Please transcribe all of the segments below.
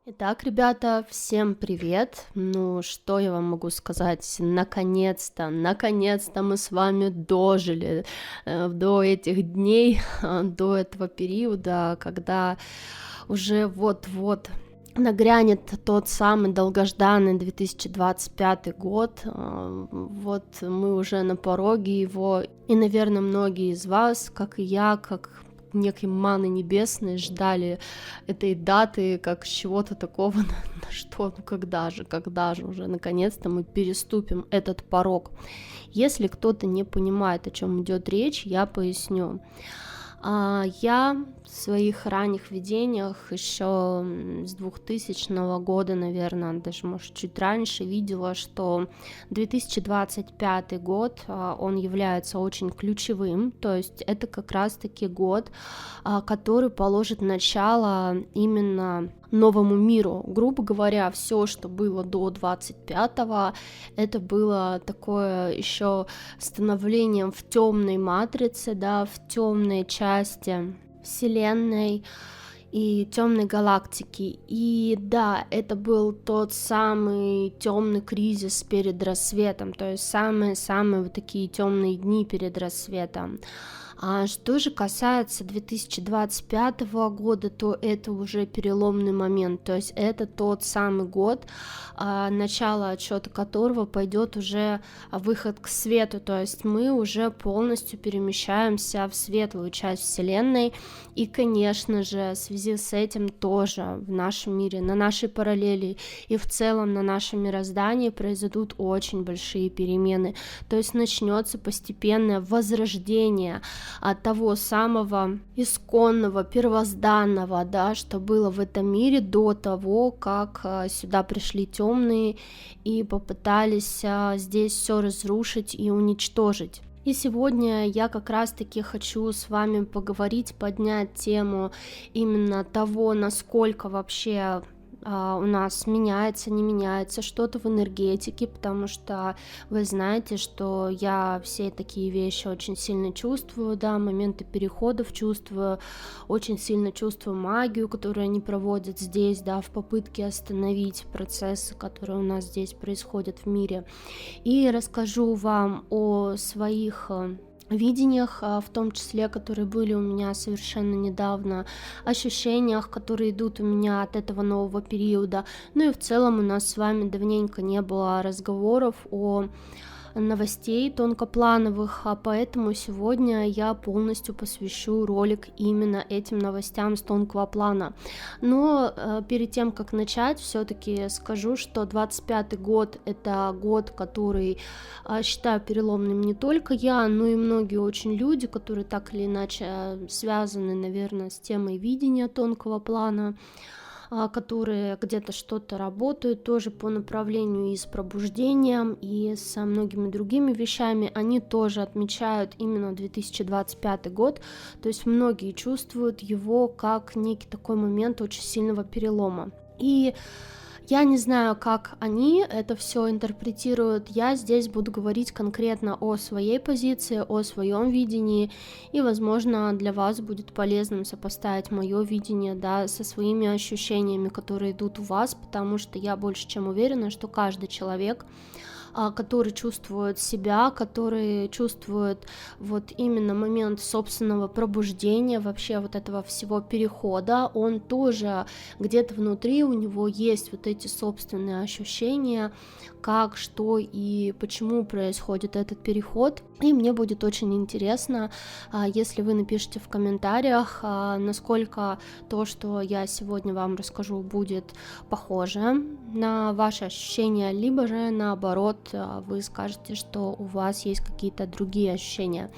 Итак, ребята, всем привет! Ну, что я вам могу сказать? Наконец-то мы с вами дожили до этих дней, до этого периода, когда уже вот-вот нагрянет тот самый долгожданный 2025 год. Вот мы уже на пороге его, и, наверное, многие из вас, как и я, как некой маны небесной, ждали этой даты как чего-то такого, на что, ну когда же уже наконец-то мы переступим этот порог. Если кто-то не понимает, о чем идет речь, я поясню. Я в своих ранних видениях еще с 2000 года, наверное, даже, может, чуть раньше, видела, что 2025 год, он является очень ключевым, то есть это как раз-таки год, который положит начало именно новому миру. Грубо говоря, все, что было до 25-го, это было такое еще становлением в темной матрице, да, в темной части Вселенной и темной галактики. И да, это был тот самый темный кризис перед рассветом, то есть самые-самые вот такие темные дни перед рассветом. А что же касается 2025 года, то это уже переломный момент, то есть это тот самый год, начало отсчета которого пойдет уже выход к свету, то есть мы уже полностью перемещаемся в светлую часть Вселенной, и, конечно же, в связи с этим тоже в нашем мире, на нашей параллели и в целом на нашем мироздании произойдут очень большие перемены, то есть начнется постепенное возрождение от того самого исконного, первозданного, да, что было в этом мире до того, как сюда пришли темные и попытались здесь все разрушить и уничтожить. И сегодня я как раз-таки хочу с вами поговорить, поднять тему именно того, насколько вообще у нас меняется, не меняется что-то в энергетике, потому что вы знаете, что я все такие вещи очень сильно чувствую, да, моменты переходов чувствую, очень сильно чувствую магию, которую они проводят здесь, да, в попытке остановить процессы, которые у нас здесь происходят в мире. И расскажу вам о своих видениях, в том числе, которые были у меня совершенно недавно, ощущениях, которые идут у меня от этого нового периода. Ну и в целом у нас с вами давненько не было разговоров о новостей тонкоплановых, поэтому сегодня я полностью посвящу ролик именно этим новостям с тонкого плана. Но перед тем, как начать, все-таки скажу, что 25-й год — это год, который считаю переломным не только я, но и многие очень люди, которые так или иначе связаны, наверное, с темой видения тонкого плана, которые где-то что-то работают тоже по направлению и с пробуждением, и со многими другими вещами, они тоже отмечают именно 2025 год, то есть многие чувствуют его как некий такой момент очень сильного перелома. И я не знаю, как они это все интерпретируют, я здесь буду говорить конкретно о своей позиции, о своем видении, и, возможно, для вас будет полезным сопоставить мое видение, да, со своими ощущениями, которые идут у вас, потому что я больше чем уверена, что каждый человек, который чувствует себя, который чувствует вот именно момент собственного пробуждения, вообще вот этого всего перехода, он тоже где-то внутри, у него есть вот эти собственные ощущения, как, что и почему происходит этот переход. И мне будет очень интересно, если вы напишите в комментариях, насколько то, что я сегодня вам расскажу, будет похоже на ваши ощущения, либо же наоборот, вы скажете, что у вас есть какие-то другие ощущения.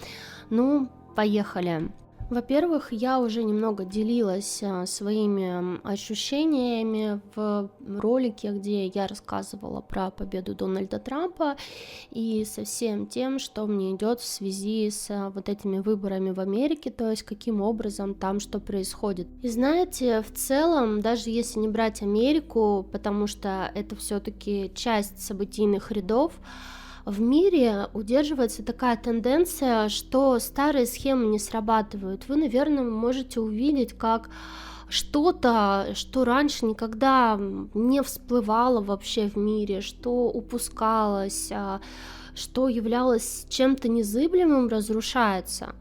Ну, поехали. Во-первых, я уже немного делилась своими ощущениями в ролике, где я рассказывала про победу Дональда Трампа и со всем тем, что мне идет в связи с вот этими выборами в Америке, то есть каким образом там что происходит. И знаете, в целом, даже если не брать Америку, потому что это все-таки часть событийных рядов, в мире удерживается такая тенденция, что старые схемы не срабатывают. Вы, наверное, можете увидеть, как что-то, что раньше никогда не всплывало вообще в мире, что упускалось, что являлось чем-то незыблемым, разрушается.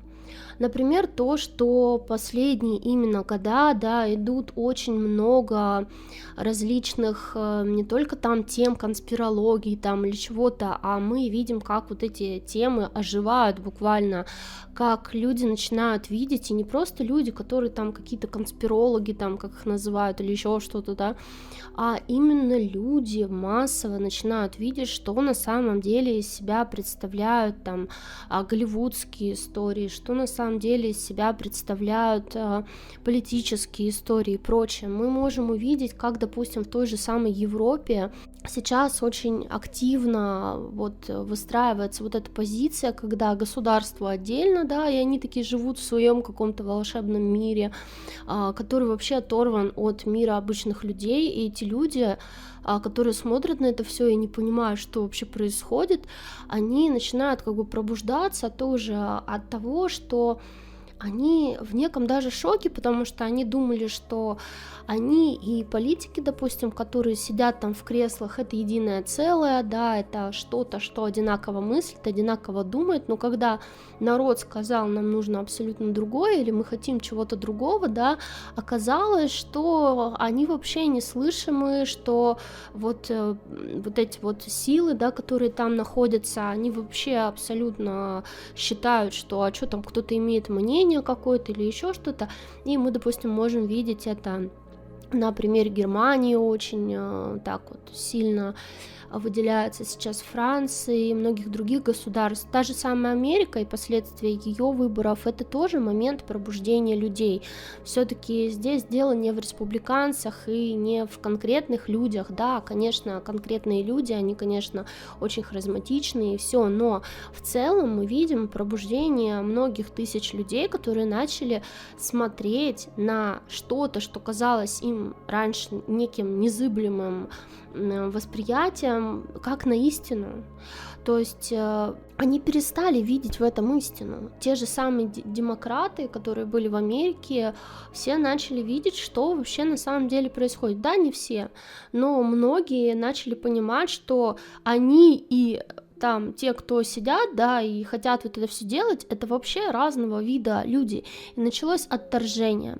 Например, то, что последние именно года, да, идут очень много различных, не только там тем конспирологий там или чего-то, а мы видим, как вот эти темы оживают буквально, как люди начинают видеть, и не просто люди, которые там какие-то конспирологи, там, как их называют, или еще что-то, да, а именно люди массово начинают видеть, что на самом деле из себя представляют там голливудские истории, что на самом деле из себя представляют политические истории и прочее. Мы можем увидеть, как, допустим, в той же самой Европе сейчас очень активно вот выстраивается вот эта позиция, когда государство отдельно, да, и они такие живут в своем каком-то волшебном мире, который вообще оторван от мира обычных людей, и эти люди, которые смотрят на это все и не понимают, что вообще происходит, они начинают как бы пробуждаться тоже от того, что они в неком даже шоке, потому что они думали, что они и политики, допустим, которые сидят там в креслах, это единое целое, да, это что-то, что одинаково мыслит, одинаково думает, но когда народ сказал, нам нужно абсолютно другое, или мы хотим чего-то другого, да, оказалось, что они вообще неслышимы, что вот эти вот силы, да, которые там находятся, они вообще абсолютно считают, что а что там кто-то имеет мнение какое-то или еще что-то, и мы, допустим, можем видеть это на примере Германии очень так вот сильно выделяется сейчас Франции и многих других государств. Та же самая Америка и последствия ее выборов — это тоже момент пробуждения людей. Все-таки здесь дело не в республиканцах и не в конкретных людях. Да, конечно, конкретные люди, они, конечно, очень харизматичные и все, но в целом мы видим пробуждение многих тысяч людей, которые начали смотреть на что-то, что казалось им раньше неким незыблемым восприятием, как на истину. То есть они перестали видеть в этом истину. Те же самые демократы, которые были в Америке, все начали видеть, что вообще на самом деле происходит. Да, не все, но многие начали понимать, что они и там те, кто сидят, да, и хотят вот это все делать, это вообще разного вида люди. И началось отторжение.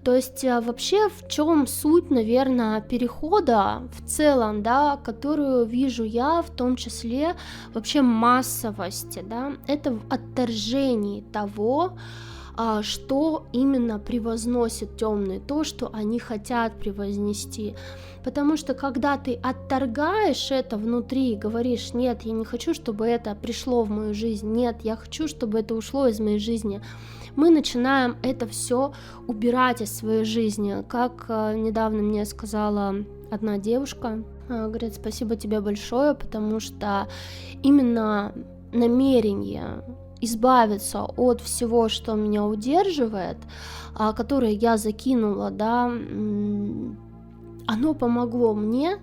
То есть вообще в чем суть, наверное, перехода в целом, да, которую вижу я, в том числе вообще массовости, да, это в отторжении того, что именно превозносит темные, то, что они хотят превознести. Потому что когда ты отторгаешь это внутри и говоришь, нет, я не хочу, чтобы это пришло в мою жизнь, нет, я хочу, чтобы это ушло из моей жизни, мы начинаем это все убирать из своей жизни. Как недавно мне сказала одна девушка, говорит, спасибо тебе большое, потому что именно намерение избавиться от всего, что меня удерживает, которое я закинула, да, оно помогло мне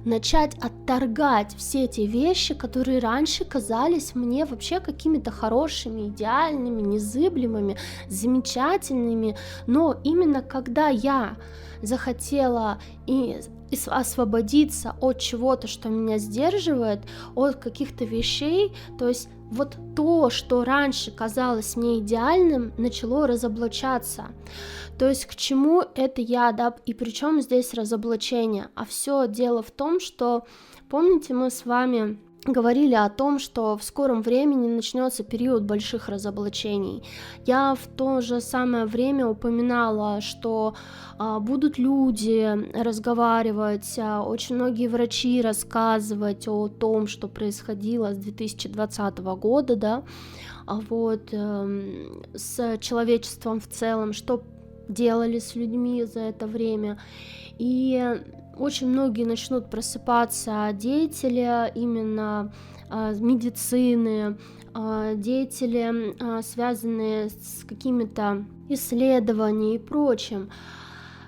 начать отторгать все те вещи, которые раньше казались мне вообще какими-то хорошими, идеальными, незыблемыми, замечательными, но именно когда я захотела и освободиться от чего-то, что меня сдерживает, от каких-то вещей, то есть вот то, что раньше казалось мне идеальным, начало разоблачаться. То есть к чему это я, да, и при чем здесь разоблачение? А все дело в том, что, помните, мы с вами говорили о том, что в скором времени начнется период больших разоблачений. Я в то же самое время упоминала, что будут люди разговаривать, очень многие врачи рассказывать о том, что происходило с 2020 года, да, вот, с человечеством в целом, что делали с людьми за это время. И очень многие начнут просыпаться деятели именно медицины, деятели, связанные с какими-то исследованиями и прочим,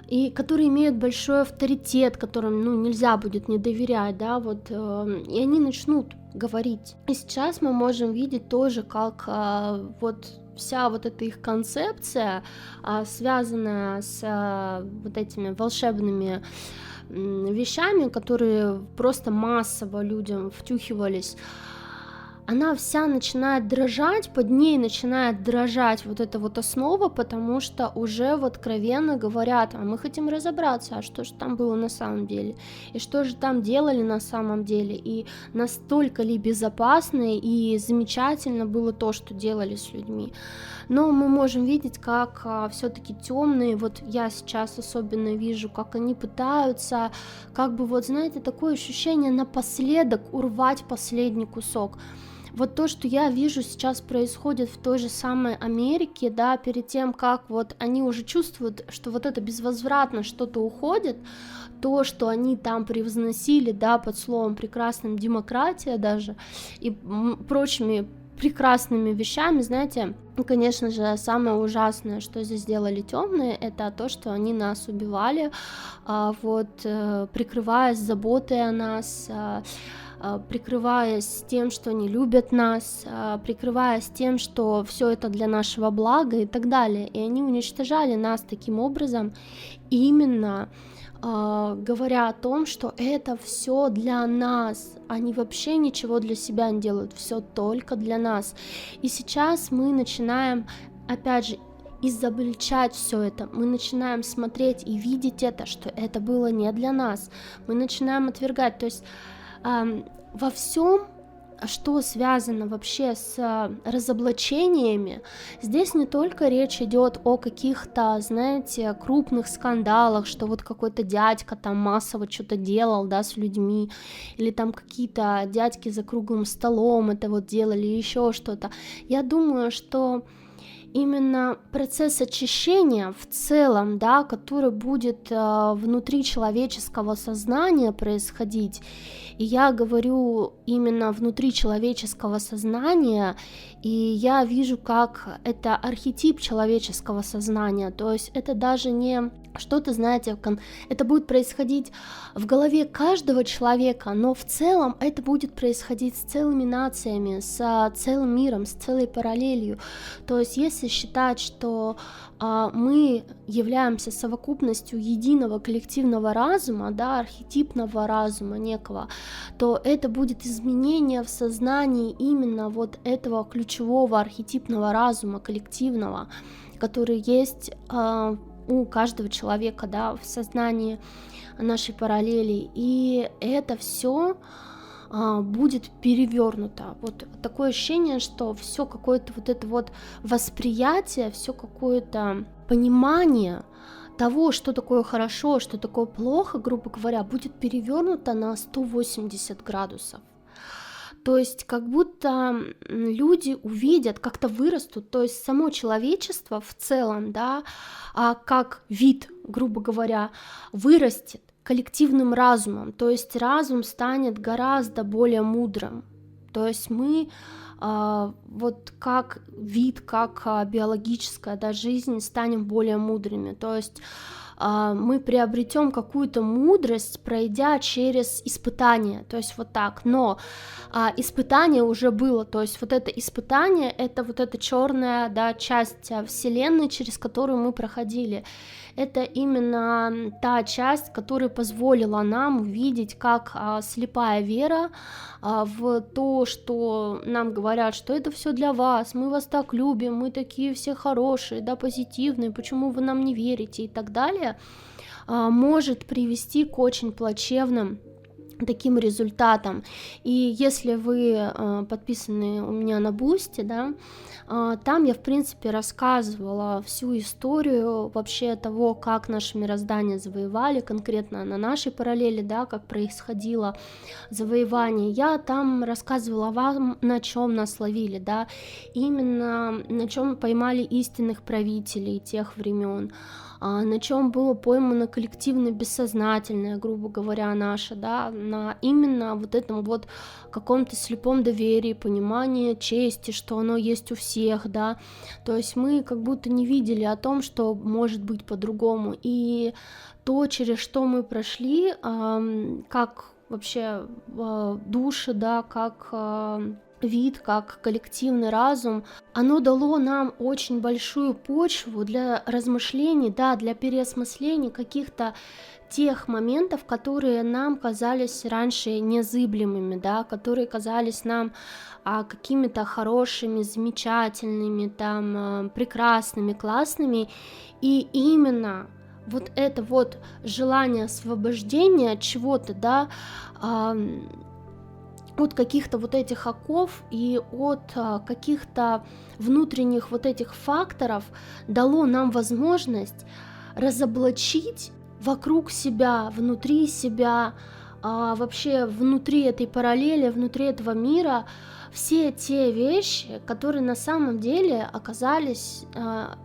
и которые имеют большой авторитет, которым нельзя будет не доверять, да, вот, и они начнут говорить. И сейчас мы можем видеть тоже, как вот вся вот эта их концепция, связанная с вот этими волшебными вещами, которые просто массово людям втюхивались, она вся начинает дрожать, под ней начинает дрожать вот эта вот основа, потому что уже вот откровенно говорят, а мы хотим разобраться, а что же там было на самом деле, и что же там делали на самом деле, и настолько ли безопасно и замечательно было то, что делали с людьми. Но мы можем видеть, как все-таки темные, вот я сейчас особенно вижу, как они пытаются, как бы вот, знаете, такое ощущение напоследок урвать последний кусок. Вот то, что я вижу сейчас происходит в той же самой Америке, да, перед тем, как вот они уже чувствуют, что вот это безвозвратно что-то уходит, то, что они там превозносили, да, под словом прекрасным демократия даже и прочими прекрасными вещами, знаете, конечно же, самое ужасное, что здесь делали темные, это то, что они нас убивали, прикрываясь заботой о нас, прикрываясь тем, что они любят нас, прикрываясь тем, что все это для нашего блага и так далее. И они уничтожали нас таким образом, именно говоря о том, что это все для нас, они вообще ничего для себя не делают, все только для нас. И сейчас мы начинаем, опять же, изобличать все это, мы начинаем смотреть и видеть это, что это было не для нас, мы начинаем отвергать, то есть во всем, что связано вообще с разоблачениями, здесь не только речь идет о каких-то, знаете, крупных скандалах, что вот какой-то дядька там массово что-то делал, да, с людьми, или там какие-то дядьки за круглым столом это вот делали, еще что-то. Я думаю, что именно процесс очищения в целом, да, который будет внутри человеческого сознания происходить, и я говорю именно внутри человеческого сознания, и я вижу, как это архетип человеческого сознания, то есть это даже не что-то, знаете, это будет происходить в голове каждого человека, но в целом это будет происходить с целыми нациями, с целым миром, с целой параллелью. То есть если считать, что мы являемся совокупностью единого коллективного разума, да, архетипного разума некого, то это будет изменение в сознании именно вот этого ключевого архетипного разума коллективного, который есть у каждого человека, да, в сознании нашей параллели, и это все будет перевернуто. Вот такое ощущение, что все какое-то вот это вот восприятие, все какое-то понимание того, что такое хорошо, что такое плохо, грубо говоря, будет перевернуто на 180 градусов. То есть как будто люди увидят, как-то вырастут, то есть само человечество в целом, да, как вид, грубо говоря, вырастет коллективным разумом, то есть разум станет гораздо более мудрым. То есть мы вот как вид, как биологическая, да, жизнь станем более мудрыми, то есть мы приобретем какую-то мудрость, пройдя через испытание, то есть вот так, но испытание уже было, то есть вот это испытание, это вот эта черная, да, часть Вселенной, через которую мы проходили, это именно та часть, которая позволила нам увидеть, как слепая вера в то, что нам говорят, что это все для вас, мы вас так любим, мы такие все хорошие, да, позитивные, почему вы нам не верите и так далее, может привести к очень плачевным таким результатом. И если вы подписаны у меня на Бусти, да, там я, в принципе, рассказывала всю историю вообще того, как наше мироздание завоевали, конкретно на нашей параллели, да, как происходило завоевание. Я там рассказывала вам, на чем нас ловили, да, именно на чем поймали истинных правителей тех времен, на чем было поймано коллективно бессознательное, грубо говоря, наше, да, на именно вот этом вот каком-то слепом доверии, понимании чести, что оно есть у всех, да, то есть мы как будто не видели о том, что может быть по-другому, и то, через что мы прошли, как вообще души, да, как вид, как коллективный разум, оно дало нам очень большую почву для размышлений, да, для переосмысления каких-то тех моментов, которые нам казались раньше незыблемыми, да, которые казались нам какими-то хорошими, замечательными, прекрасными, классными, и именно вот это вот желание освобождения от чего-то, да, от каких-то вот этих оков и от каких-то внутренних вот этих факторов дало нам возможность разоблачить вокруг себя, внутри себя, вообще внутри этой параллели, внутри этого мира все те вещи, которые на самом деле оказались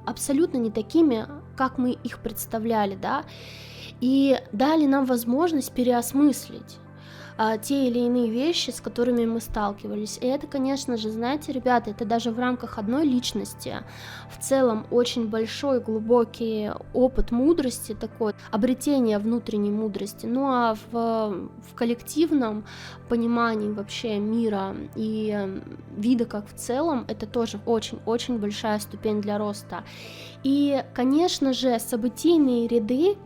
абсолютно не такими, как мы их представляли, да, и дали нам возможность переосмыслить те или иные вещи, с которыми мы сталкивались. И это, конечно же, знаете, ребята, это даже в рамках одной личности в целом очень большой, глубокий опыт мудрости такой, обретение внутренней мудрости. Ну а в коллективном понимании вообще мира и вида как в целом, это тоже очень-очень большая ступень для роста. И, конечно же, событийные ряды,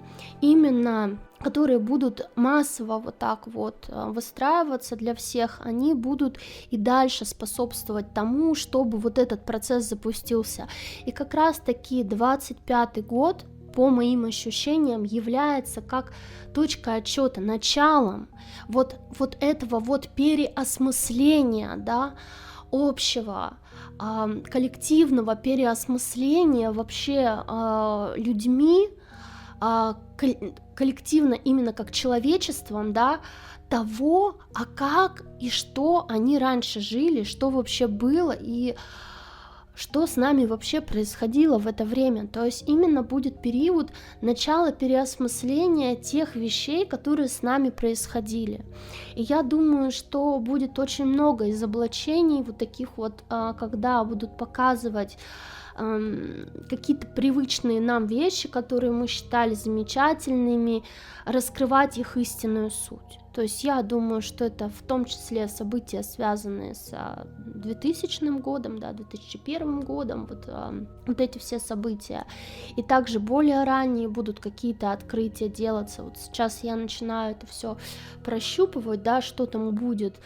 именно которые будут массово вот так вот выстраиваться для всех, они будут и дальше способствовать тому, чтобы вот этот процесс запустился. И как раз таки 25-й год, по моим ощущениям, является как точка отсчета, началом вот этого вот переосмысления, да, общего, коллективного переосмысления вообще людьми, коллективно именно как человечеством, да, того, как и что они раньше жили, что вообще было и что с нами вообще происходило в это время. То есть именно будет период начала переосмысления тех вещей, которые с нами происходили. И я думаю, что будет очень много изоблачений вот таких вот, когда будут показывать какие-то привычные нам вещи, которые мы считали замечательными, раскрывать их истинную суть. То есть я думаю, что это в том числе события, связанные с 2000 годом, да, 2001 годом, вот эти все события. И также более ранние будут какие-то открытия делаться. Вот сейчас я начинаю это все прощупывать, да, что там будет.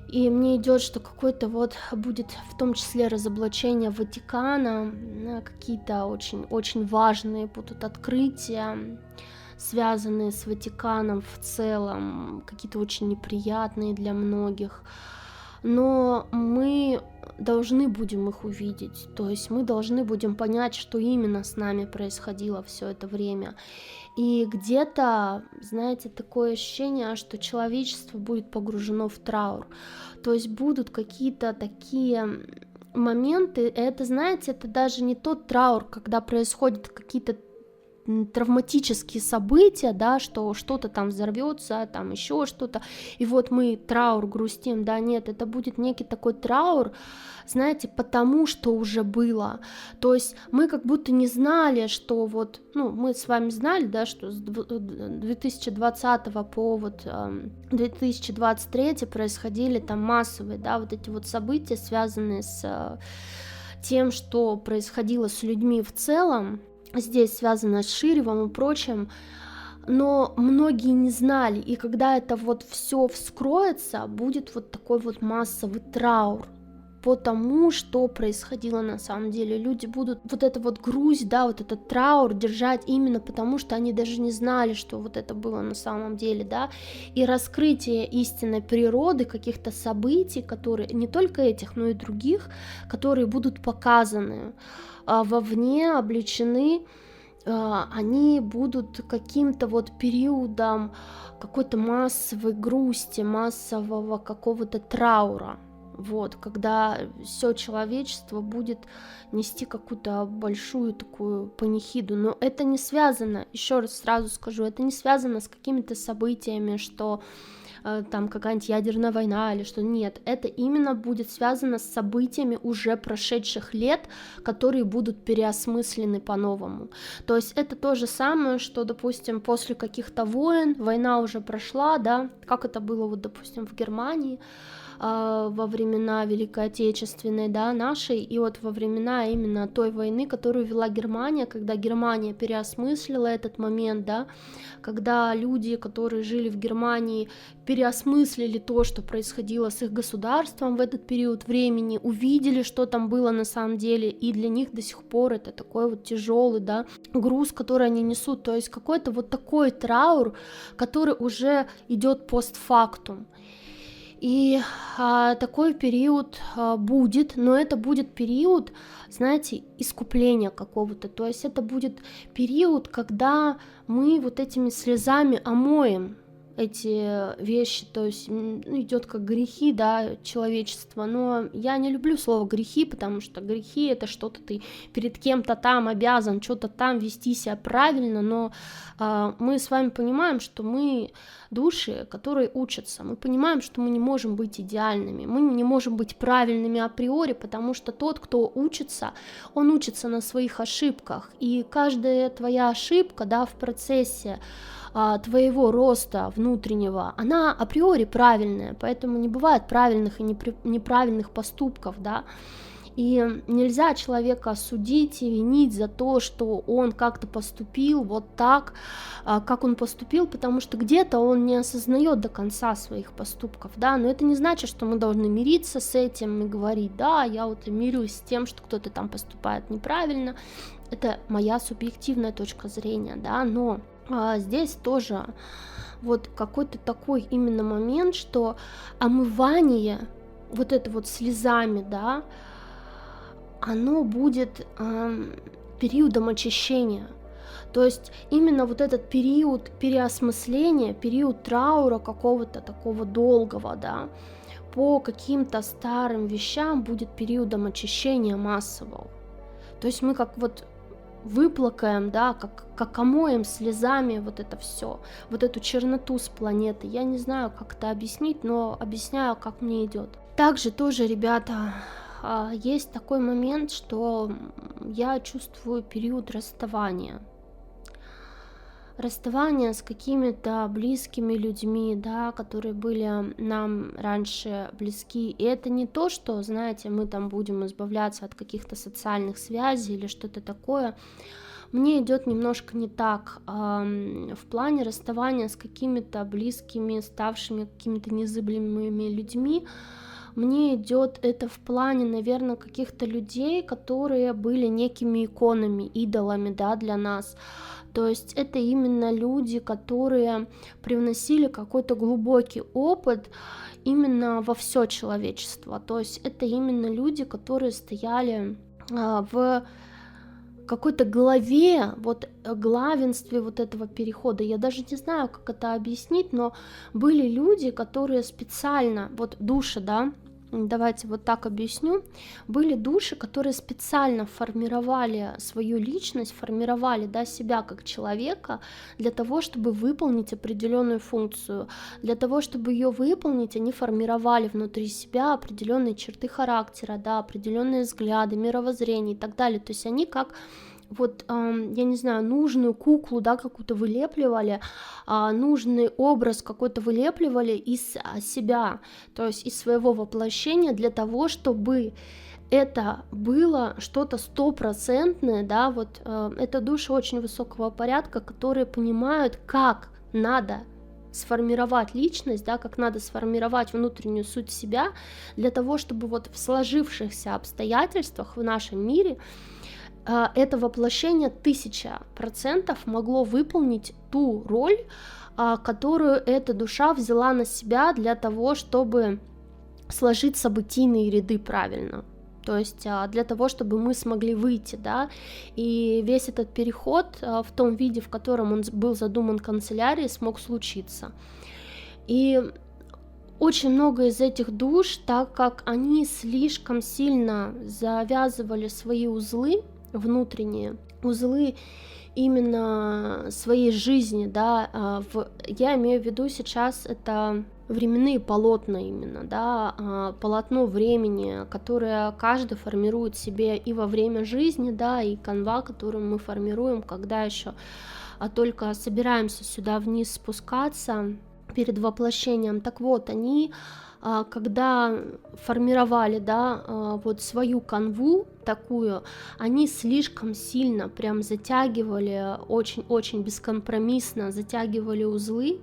И мне идет, что какой-то вот будет в том числе разоблачение Ватикана, какие-то очень важные будут открытия, связанные с Ватиканом в целом, какие-то очень неприятные для многих. Но мы должны будем их увидеть, то есть мы должны будем понять, что именно с нами происходило все это время. И где-то, знаете, такое ощущение, что человечество будет погружено в траур. То есть будут какие-то такие моменты, это, знаете, это даже не тот траур, когда происходят какие-то травматические события, да, что что-то там взорвется, там еще что-то, и вот мы траур грустим, да, нет, это будет некий такой траур, знаете, потому что уже было, то есть мы как будто не знали, что вот, ну, мы с вами знали, да, что с 2020 по вот 2023 происходили там массовые, да, вот эти вот события, связанные с тем, что происходило с людьми в целом, здесь связано с Ширевым и прочим, но многие не знали, и когда это вот все вскроется, будет вот такой вот массовый траур по тому, что происходило на самом деле. Люди будут вот это вот грусть, да, вот этот траур держать именно потому, что они даже не знали, что вот это было на самом деле, да, и раскрытие истинной природы каких-то событий, которые, не только этих, но и других, которые будут показаны вовне, обличены, они будут каким-то вот периодом какой-то массовой грусти, массового какого-то траура, вот, когда все человечество будет нести какую-то большую такую панихиду, но это не связано, еще раз сразу скажу, это не связано с какими-то событиями, что там какая-нибудь ядерная война или что, нет, это именно будет связано с событиями уже прошедших лет, которые будут переосмыслены по-новому. То есть это то же самое, что, допустим, после каких-то войн, война уже прошла, да, как это было вот, допустим, в Германии, во времена Великой Отечественной, да, нашей, и вот во времена именно той войны, которую вела Германия, когда Германия переосмыслила этот момент, да, когда люди, которые жили в Германии, переосмыслили то, что происходило с их государством в этот период времени, увидели, что там было на самом деле, и для них до сих пор это такой вот тяжелый, да, груз, который они несут, то есть какой-то вот такой траур, который уже идет постфактум. И такой период будет, но это будет период, знаете, искупления какого-то, то есть это будет период, когда мы вот этими слезами омоем эти вещи, то есть идет как грехи, да, человечества, но я не люблю слово грехи, потому что грехи это что-то ты перед кем-то там обязан, что-то там вести себя правильно, но мы с вами понимаем, что мы души, которые учатся, мы понимаем, что мы не можем быть идеальными, мы не можем быть правильными априори, потому что тот, кто учится, он учится на своих ошибках, и каждая твоя ошибка, да, в процессе твоего роста внутреннего, она априори правильная, поэтому не бывает правильных и неправильных поступков, да, и нельзя человека осудить и винить за то, что он как-то поступил вот так, как он поступил, потому что где-то он не осознает до конца своих поступков, да, но это не значит, что мы должны мириться с этим и говорить, да, я вот мирюсь с тем, что кто-то там поступает неправильно, это моя субъективная точка зрения, да, но здесь тоже вот какой-то такой именно момент, что омывание вот это вот слезами, да, оно будет периодом очищения. То есть именно вот этот период переосмысления, период траура какого-то такого долгого, да, по каким-то старым вещам будет периодом очищения массового. То есть мы как вот выплакаем, да, как омоем слезами вот это все, вот эту черноту с планеты. Я не знаю, как это объяснить, но объясняю, как мне идет. Также тоже, ребята, есть такой момент, что я чувствую период расставания с какими-то близкими людьми, да, которые были нам раньше близки. И это не то, что, знаете, мы там будем избавляться от каких-то социальных связей или что-то такое. Мне идет немножко не так. В плане расставания с какими-то близкими, ставшими какими-то незыблемыми людьми, мне идет это в плане, наверное, каких-то людей, которые были некими иконами, идолами, да, для нас. То есть это именно люди, которые привносили какой-то глубокий опыт именно во все человечество. То есть это именно люди, которые стояли в какой-то главе, вот главенстве вот этого перехода. Я даже не знаю, как это объяснить, но были люди, которые специально, вот души, да, давайте вот так объясню, были души, которые специально формировали свою личность, формировали, да, себя как человека для того, чтобы выполнить определенную функцию. Для того, чтобы ее выполнить, они формировали внутри себя определенные черты характера, да, определенные взгляды, мировоззрение и так далее. То есть они как вот, я не знаю, нужную куклу, да, какую-то вылепливали, нужный образ какой-то вылепливали из себя, то есть из своего воплощения для того, чтобы это было что-то стопроцентное, да, вот это души очень высокого порядка, которые понимают, как надо сформировать личность, да, как надо сформировать внутреннюю суть себя для того, чтобы вот в сложившихся обстоятельствах в нашем мире это воплощение 1000% могло выполнить ту роль, которую эта душа взяла на себя для того, чтобы сложить событийные ряды правильно. То есть для того, чтобы мы смогли выйти, да, и весь этот переход в том виде, в котором он был задуман канцелярией, смог случиться. И очень много из этих душ, так как они слишком сильно завязывали свои узлы, внутренние узлы именно своей жизни, да, я имею в виду сейчас это временные полотна именно, да, полотно времени, которое каждый формирует себе и во время жизни, да, и канва, которую мы формируем, когда еще только собираемся сюда вниз спускаться перед воплощением. Так вот, они когда формировали, да, вот свою канву такую, они слишком сильно прям затягивали, очень-очень бескомпромиссно затягивали узлы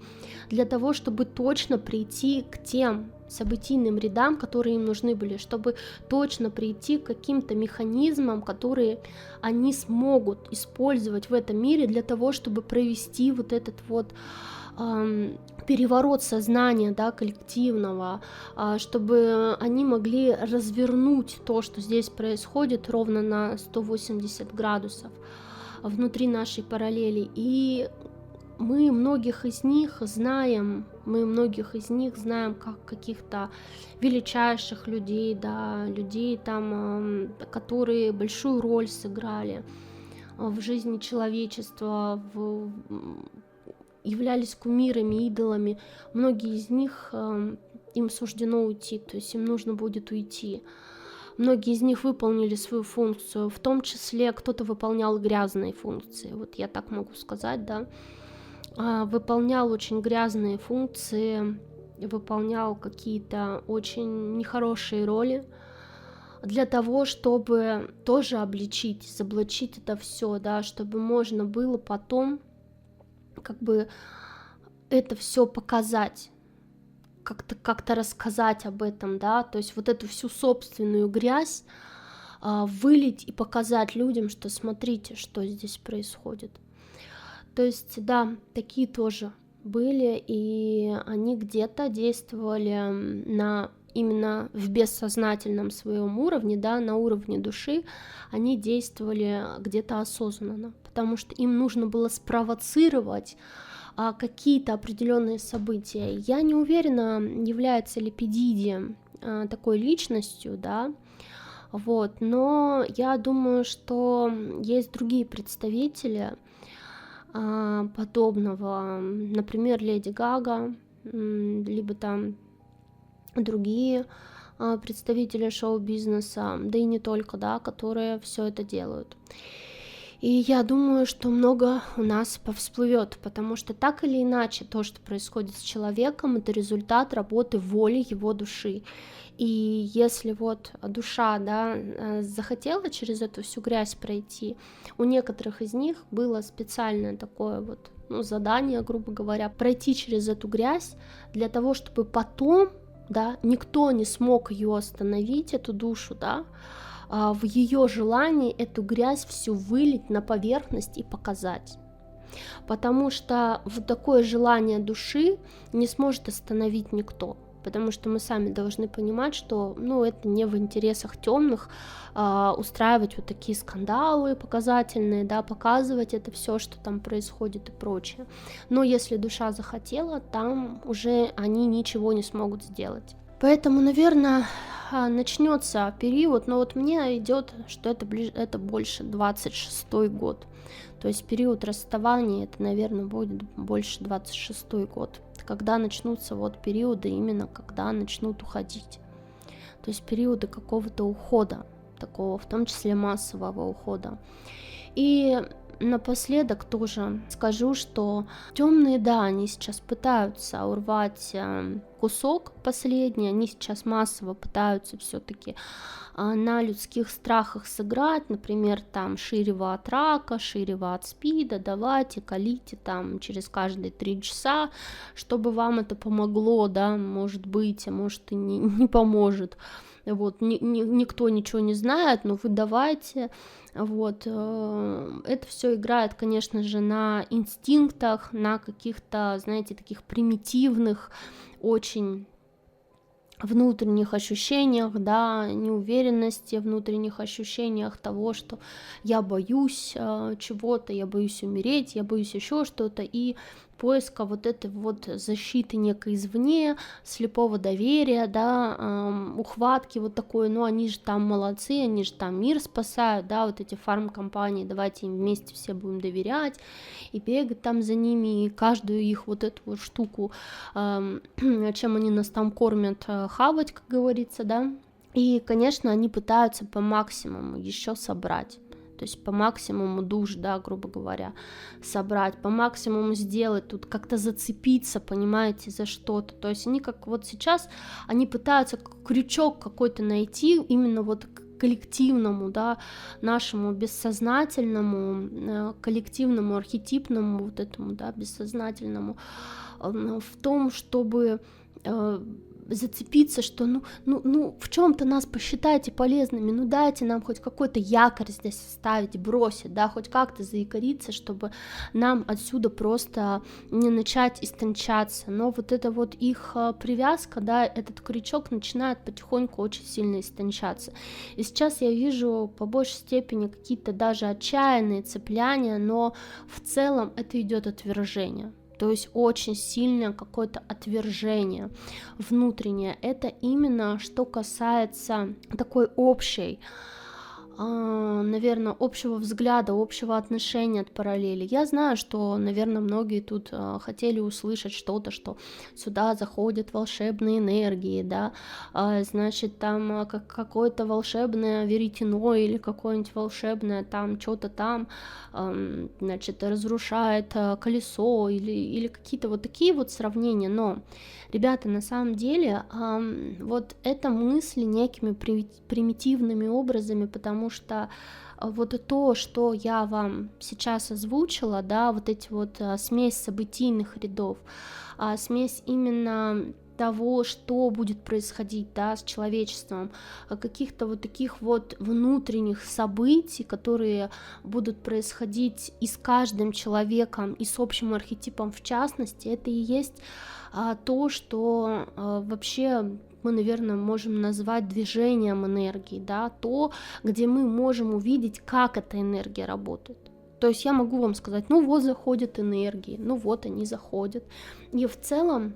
для того, чтобы точно прийти к тем событийным рядам, которые им нужны были, чтобы точно прийти к каким-то механизмам, которые они смогут использовать в этом мире для того, чтобы провести вот этот вот переворот сознания, да, коллективного, чтобы они могли развернуть то, что здесь происходит, ровно на 180 градусов внутри нашей параллели. И мы многих из них знаем как каких-то величайших людей, да, людей там, которые большую роль сыграли в жизни человечества, являлись кумирами, идолами. Многие из них им суждено уйти, то есть им нужно будет уйти. Многие из них выполнили свою функцию, в том числе кто-то выполнял грязные функции, вот я так могу сказать, да, выполнял очень грязные функции, выполнял какие-то очень нехорошие роли для того, чтобы тоже обличить, изоблачить это все, да, чтобы можно было потом как бы это все показать, как-то рассказать об этом, да, то есть вот эту всю собственную грязь вылить и показать людям, что смотрите, что здесь происходит. То есть, да, такие тоже были, и они где-то действовали именно в бессознательном своем уровне, да, на уровне души, они действовали где-то осознанно, потому что им нужно было спровоцировать какие-то определенные события. Я не уверена, является ли Пи такой личностью, да, вот, но я думаю, что есть другие представители подобного, например, Леди Гага, либо там другие представители шоу-бизнеса, да и не только, да, которые все это делают. И я думаю, что много у нас повсплывет, потому что так или иначе то, что происходит с человеком, это результат работы воли его души. И если вот душа, да, захотела через эту всю грязь пройти, у некоторых из них было специальное такое вот, задание, грубо говоря, пройти через эту грязь для того, чтобы потом, да, никто не смог ее остановить, эту душу, да, в ее желании эту грязь всю вылить на поверхность и показать. Потому что вот такое желание души не сможет остановить никто. Потому что мы сами должны понимать, что, это не в интересах темных устраивать вот такие скандалы показательные, да, показывать это все, что там происходит и прочее. Но если душа захотела, там уже они ничего не смогут сделать. Поэтому, наверное, начнется период, но вот мне идет, что это больше 26-й год. То есть период расставания, это, наверное, будет больше 26-й год, когда начнутся вот периоды, именно когда начнут уходить. То есть периоды какого-то ухода, такого, в том числе массового ухода. И напоследок тоже скажу, что темные, да, они сейчас пытаются урвать кусок последний, они сейчас массово пытаются все-таки на людских страхах сыграть, например, там шире вы от рака, шире вы от СПИДа, давайте, колите там через каждые 3 часа, чтобы вам это помогло, да, может быть, а может и не поможет. Вот, никто ничего не знает, но вы давайте, вот, это все играет, конечно же, на инстинктах, на каких-то, знаете, таких примитивных, очень внутренних ощущениях, да, неуверенности, внутренних ощущениях того, что я боюсь чего-то, я боюсь умереть, я боюсь еще что-то, и поиска вот этой вот защиты некой извне, слепого доверия, да, ухватки вот такой, они же там молодцы, они же там мир спасают, да, вот эти фармкомпании, давайте им вместе все будем доверять, и бегать там за ними, и каждую их вот эту вот штуку, чем они нас там кормят, хавать, как говорится, да, и, конечно, они пытаются по максимуму еще собрать. То то есть по максимуму душ, да, грубо говоря, собрать, по максимуму сделать, тут как-то зацепиться, понимаете, за что-то, то есть они как вот сейчас, они пытаются крючок какой-то найти именно вот к коллективному, да, нашему бессознательному, коллективному, архетипному вот этому, да, бессознательному, в том, чтобы зацепиться, что ну в чем-то нас посчитайте полезными, ну дайте нам хоть какой-то якорь здесь ставить, бросить, да, хоть как-то заякориться, чтобы нам отсюда просто не начать истончаться, но вот эта вот их привязка, да, этот крючок начинает потихоньку очень сильно истончаться, и сейчас я вижу по большей степени какие-то даже отчаянные цепляния, но в целом это идет отвержение. То есть очень сильное какое-то отвержение внутреннее. Это именно что касается такой общей, наверное, общего взгляда, общего отношения от параллели. Я знаю, что, наверное, многие тут хотели услышать что-то, что сюда заходят волшебные энергии, да, значит, там какое-то волшебное веретено или какое-нибудь волшебное там что-то там, значит, разрушает колесо или какие-то вот такие вот сравнения, но, ребята, на самом деле, вот это мысли некими примитивными образами, потому что вот то, что я вам сейчас озвучила, да, вот эти вот смесь событийных рядов, смесь именно того, что будет происходить, да, с человечеством, каких-то вот таких вот внутренних событий, которые будут происходить и с каждым человеком, и с общим архетипом в частности, это и есть то, что вообще мы, наверное, можем назвать движением энергии, да, то, где мы можем увидеть, как эта энергия работает. То есть я могу вам сказать, ну вот заходят энергии, ну вот они заходят, и в целом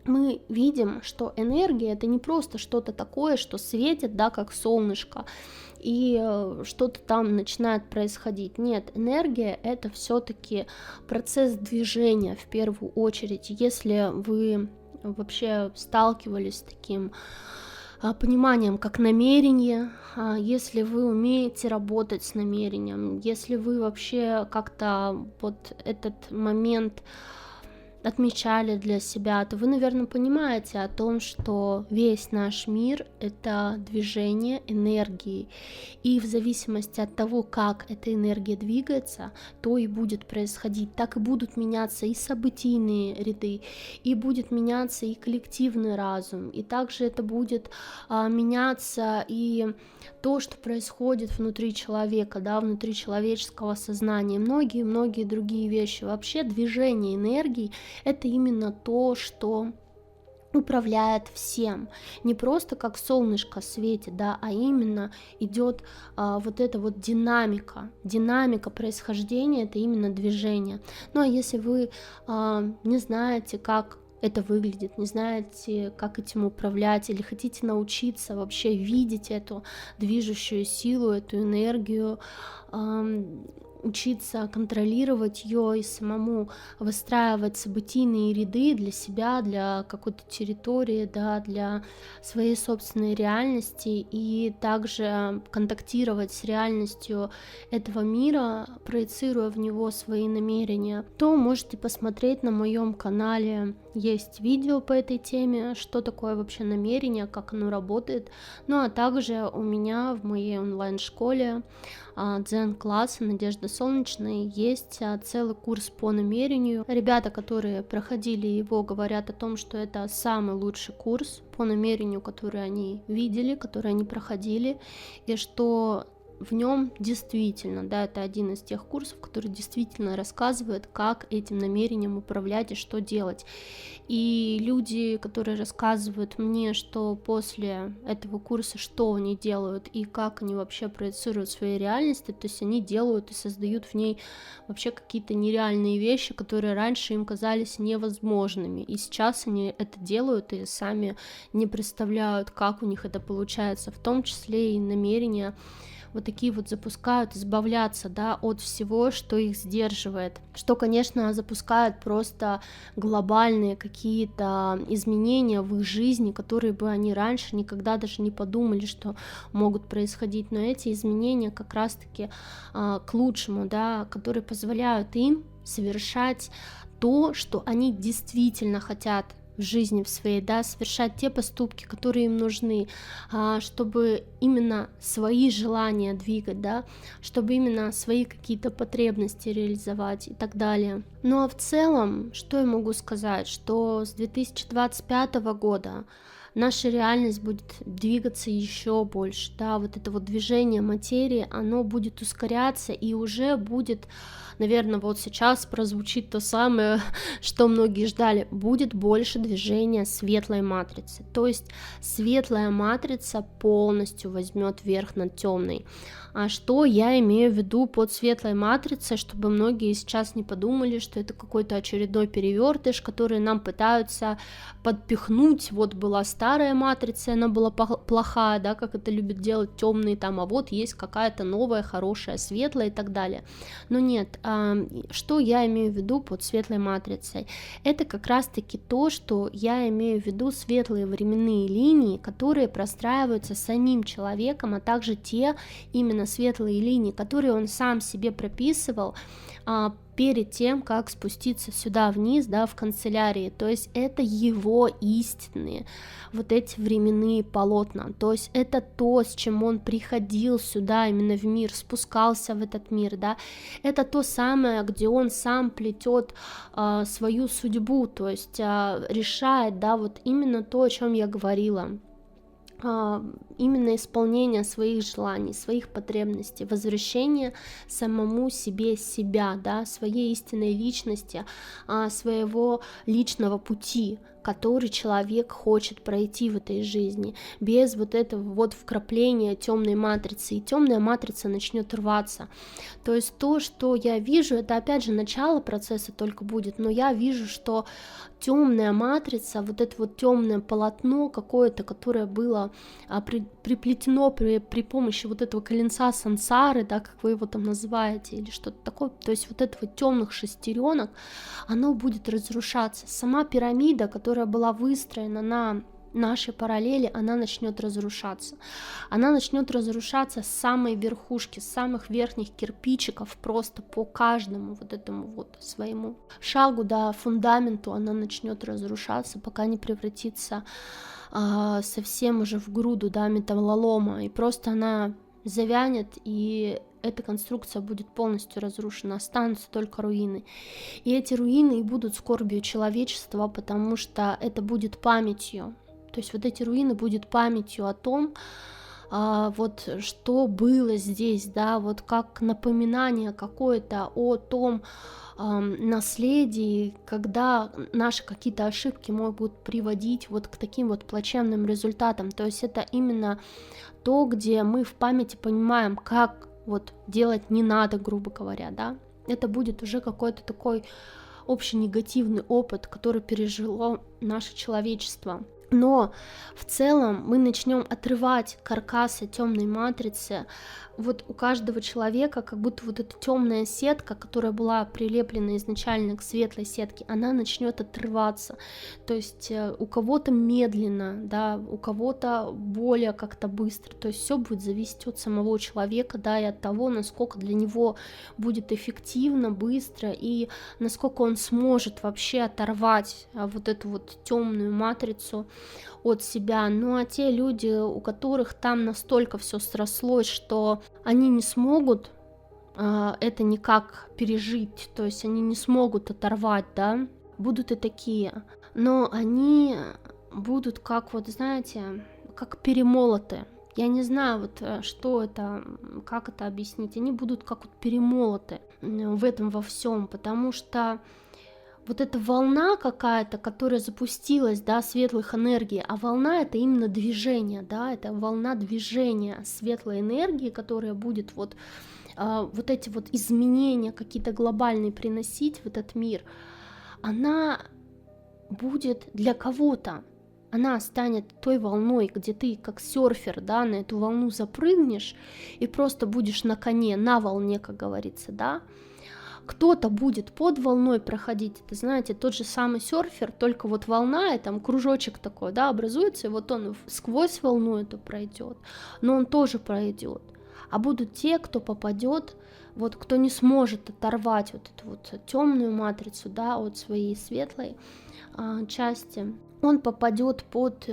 мы видим, что энергия — это не просто что-то такое, что светит, да, как солнышко, и что-то там начинает происходить. Нет, энергия — это все-таки процесс движения в первую очередь. Если вы вообще сталкивались с таким пониманием, как намерение, если вы умеете работать с намерением, если вы вообще как-то вот этот момент отмечали для себя, то вы, наверное, понимаете о том, что весь наш мир — это движение энергии, и в зависимости от того, как эта энергия двигается, то и будет происходить, так и будут меняться и событийные ряды, и будет меняться и коллективный разум, и также это будет меняться и то, что происходит внутри человека, да, внутри человеческого сознания, многие-многие другие вещи. Вообще движение энергии — это именно то, что управляет всем, не просто как солнышко светит, да, а именно идет вот эта вот динамика происхождения, это именно движение. Ну а если вы не знаете, как это выглядит, не знаете, как этим управлять, или хотите научиться вообще видеть эту движущую силу, эту энергию, учиться контролировать ее и самому выстраивать событийные ряды для себя, для какой-то территории, да, для своей собственной реальности, и также контактировать с реальностью этого мира, проецируя в него свои намерения, то можете посмотреть на моем канале. Есть видео по этой теме, что такое вообще намерение, как оно работает. Ну а также у меня в моей онлайн-школе Дзен-класса Надежды Солнечной есть целый курс по намерению. Ребята, которые проходили его, говорят о том, что это самый лучший курс по намерению, который они видели, который они проходили, и что в нем действительно, да, это один из тех курсов, который действительно рассказывает, как этим намерением управлять и что делать. И люди, которые рассказывают мне, что после этого курса, что они делают и как они вообще проецируют свои реальности, то есть они делают и создают в ней вообще какие-то нереальные вещи, которые раньше им казались невозможными. И сейчас они это делают и сами не представляют, как у них это получается, в том числе и намерения вот такие вот запускают избавляться, да, от всего, что их сдерживает, что, конечно, запускает просто глобальные какие-то изменения в их жизни, которые бы они раньше никогда даже не подумали, что могут происходить, но эти изменения как раз-таки к лучшему, да, которые позволяют им совершать то, что они действительно хотят в жизни в своей, да, совершать те поступки, которые им нужны, чтобы именно свои желания двигать, да, чтобы именно свои какие-то потребности реализовать и так далее. Ну а в целом, что я могу сказать, что с 2025 года наша реальность будет двигаться еще больше, да, вот это вот движение материи, оно будет ускоряться и уже будет, наверное, вот сейчас прозвучит то самое, что многие ждали, будет больше движения светлой матрицы, то есть светлая матрица полностью возьмет верх над темной. А что я имею в виду под светлой матрицей, чтобы многие сейчас не подумали, что это какой-то очередной перевертыш, который нам пытаются подпихнуть. Вот была старая матрица, она была плохая, да, как это любят делать темные там, а вот есть какая-то новая, хорошая, светлая и так далее. Но нет, что я имею в виду под светлой матрицей? Это как раз-таки то, что я имею в виду светлые временные линии, которые простраиваются самим человеком, а также те именно светлые линии, которые он сам себе прописывал перед тем, как спуститься сюда вниз, да, в канцелярии. То есть это его истинные вот эти временные полотна, то есть это то, с чем он приходил сюда именно в мир, спускался в этот мир, да, это то самое, где он сам плетет свою судьбу, то есть решает, да, вот именно то, о чем я говорила, именно исполнение своих желаний, своих потребностей, возвращение самому себе себя, да, своей истинной личности, своего личного пути, который человек хочет пройти в этой жизни, без вот этого вот вкрапления темной матрицы, и темная матрица начнет рваться. То есть то, что я вижу, это опять же начало процесса только будет, но я вижу, что темная матрица, вот это вот темное полотно какое-то, которое было приплетено при помощи вот этого коленца сансары, да, как вы его там называете, или что-то такое, то есть вот это вот темных шестеренок, оно будет разрушаться. Сама пирамида, которая была выстроена на нашей параллели, она начнет разрушаться. Она начнет разрушаться с самой верхушки, с самых верхних кирпичиков, просто по каждому вот этому вот своему шагу, да, фундаменту она начнет разрушаться, пока не превратится совсем уже в груду, да, металлолома, и просто она завянет, и эта конструкция будет полностью разрушена, останутся только руины. И эти руины и будут скорбью человечества, потому что это будет памятью. То есть вот эти руины будут памятью о том, вот что было здесь, да, вот как напоминание какое-то о том наследии, когда наши какие-то ошибки могут приводить вот к таким вот плачевным результатам. То есть это именно то, где мы в памяти понимаем, как вот делать не надо, грубо говоря, да. Это будет уже какой-то такой общий негативный опыт, который пережило наше человечество. Но в целом мы начнем отрывать каркасы темной матрицы. Вот у каждого человека как будто вот эта темная сетка, которая была прилеплена изначально к светлой сетке, она начнет отрываться. То есть у кого-то медленно, да, у кого-то более как-то быстро. То есть все будет зависеть от самого человека, да, и от того, насколько для него будет эффективно, быстро и насколько он сможет вообще оторвать вот эту вот темную матрицу от себя. Ну а те люди, у которых там настолько все срослось, что они не смогут это никак пережить, то есть они не смогут оторвать, да, будут и такие, но они будут как вот, знаете, как перемолоты. Я не знаю, вот что это, как это объяснить. Они будут как вот перемолоты в этом во всем, потому что вот эта волна какая-то, которая запустилась, да, светлых энергий, а волна — это именно движение, да, это волна движения светлой энергии, которая будет вот эти вот изменения какие-то глобальные приносить в этот мир, она будет для кого-то, она станет той волной, где ты как серфер, да, на эту волну запрыгнешь и просто будешь на коне, на волне, как говорится, да. Кто-то будет под волной проходить, это, знаете, тот же самый серфер, только вот волна, и там кружочек такой, да, образуется, и вот он сквозь волну эту пройдет, но он тоже пройдет. А будут те, кто попадет, вот кто не сможет оторвать вот эту вот темную матрицу, да, от своей светлой части, он попадет под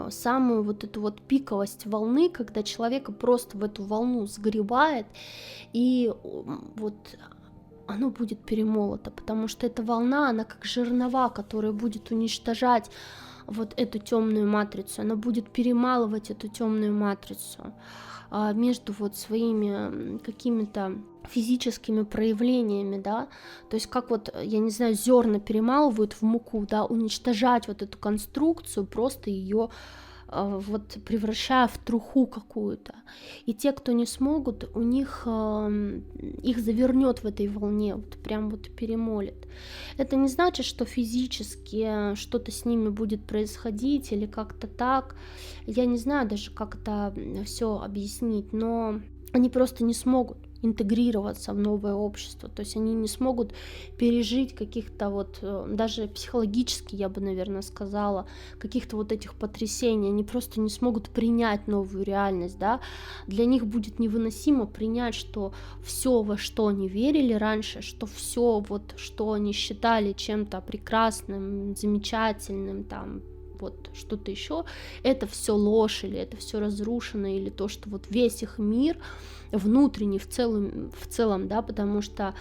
самую вот эту вот пиковость волны, когда человека просто в эту волну сгребает, и вот оно будет перемолото, потому что эта волна, она как жернова, которая будет уничтожать вот эту темную матрицу, она будет перемалывать эту темную матрицу между вот своими какими-то физическими проявлениями, да, то есть как вот, я не знаю, зерна перемалывают в муку, да, уничтожать вот эту конструкцию, просто ее вот превращая в труху какую-то. И те, кто не смогут, у них их завернет в этой волне, вот прям вот перемолит. Это не значит, что физически что-то с ними будет происходить или как-то так. Я не знаю даже, как это все объяснить, но они просто не смогут интегрироваться в новое общество, то есть они не смогут пережить каких-то вот, даже психологически, я бы, наверное, сказала, каких-то вот этих потрясений, они просто не смогут принять новую реальность, да, для них будет невыносимо принять, что все, во что они верили раньше, что все вот, что они считали чем-то прекрасным, замечательным, там, вот что-то еще, это все ложь, или это все разрушено, или то, что вот весь их мир внутренний в целом, да, потому что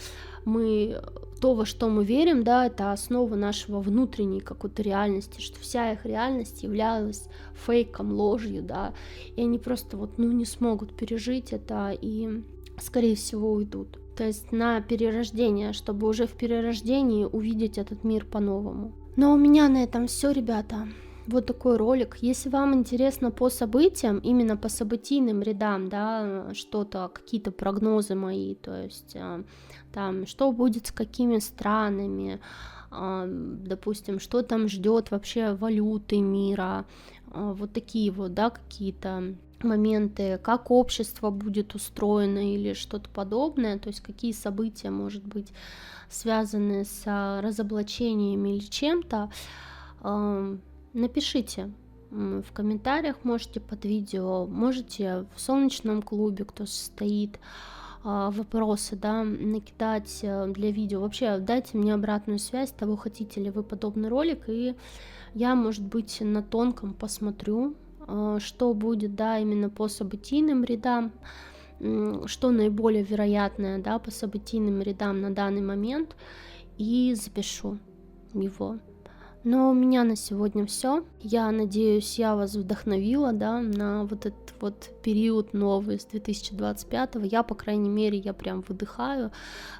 мы то, во что мы верим, да, это основа нашего внутренней какой-то реальности, что вся их реальность являлась фейком, ложью, да, и они просто вот, ну, не смогут пережить это и, скорее всего, уйдут. То есть на перерождение, чтобы уже в перерождении увидеть этот мир по-новому. Но у меня на этом все, ребята. Вот такой ролик. Если вам интересно по событиям, именно по событийным рядам, да, что-то, какие-то прогнозы мои, то есть там, что будет с какими странами, допустим, что там ждет вообще валюты мира, вот такие вот, да, какие-то моменты, как общество будет устроено или что-то подобное, то есть какие события, может быть, связаны с разоблачениями или чем-то, напишите в комментариях, можете под видео, можете в солнечном клубе, кто состоит, вопросы, да, накидать для видео. Вообще дайте мне обратную связь того, хотите ли вы подобный ролик, и я, может быть, на тонком посмотрю, что будет, да, именно по событийным рядам, что наиболее вероятное, да, по событийным рядам на данный момент, и запишу его. Но у меня на сегодня все. Я надеюсь, я вас вдохновила, да, на вот этот вот период новый с 2025. Я, по крайней мере, я прям выдыхаю.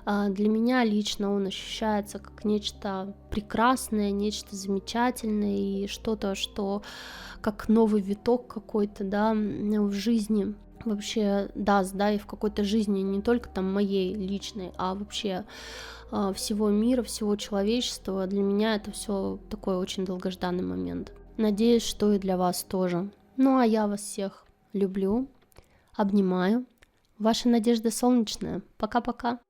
Для меня лично он ощущается как нечто прекрасное, нечто замечательное и что-то, что как новый виток какой-то, да, в жизни вообще даст, да, и в какой-то жизни не только там моей личной, а вообще всего мира, всего человечества. Для меня это все такой очень долгожданный момент. Надеюсь, что и для вас тоже. Ну а я вас всех люблю, обнимаю. Ваша Надежда Солнечная. Пока-пока.